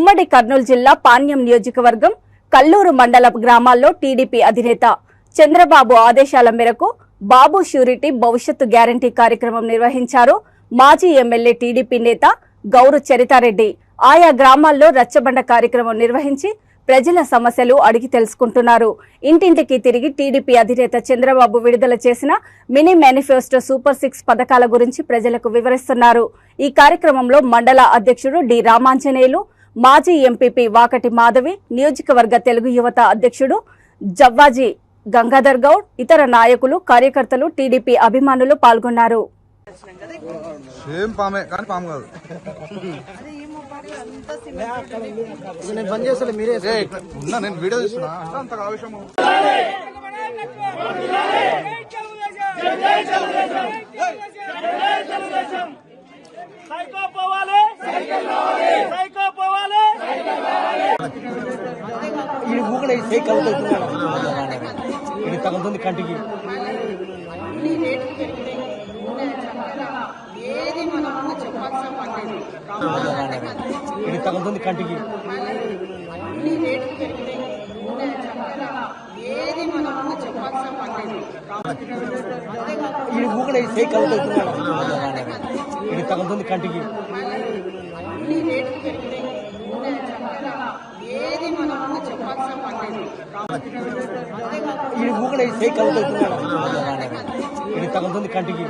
ఉమ్మడి కర్నూలు జిల్లా పాణ్యం నియోజకవర్గం కల్లూరు మండల గ్రామాల్లో టీడీపీ అధినేత చంద్రబాబు ఆదేశాల మేరకు బాబు ష్యూరిటీ భవిష్యత్తు గ్యారంటీ కార్యక్రమం నిర్వహించారు. మాజీ ఎమ్మెల్యే టీడీపీ నేత గౌరు చరితారెడ్డి ఆయా గ్రామాల్లో రచ్చబండ కార్యక్రమం నిర్వహించి ప్రజల సమస్యలు అడిగి తెలుసుకుంటున్నారు. ఇంటింటికి తిరిగి టీడీపీ అధినేత చంద్రబాబు విడుదల చేసిన మినీ మేనిఫెస్టో సూపర్ 6 పథకాల గురించి ప్రజలకు వివరిస్తున్నారు. ఈ కార్యక్రమంలో మండల అధ్యక్షుడు డి రామాంజనేయులు, మాజీ ఎంపీపీ వాకటి మాధవి, నియోజకవర్గ తెలుగు యువత అధ్యక్షుడు జవ్వాజీ గంగాధర్ గౌడ్, ఇతర నాయకులు, కార్యకర్తలు, టీడీపీ అభిమానులు పాల్గొన్నారు. తగ్గుతుంది కంటికి ఇది తగ్గుతుంది కంటికి ఇది ఊకలే సై కలుగుతున్నాడు ఇది తగ్గుతుంది కంటికి ఇది ఊకలే సై కలుగుతున్నాడు ఇది తగ్గుతుంది కంటికి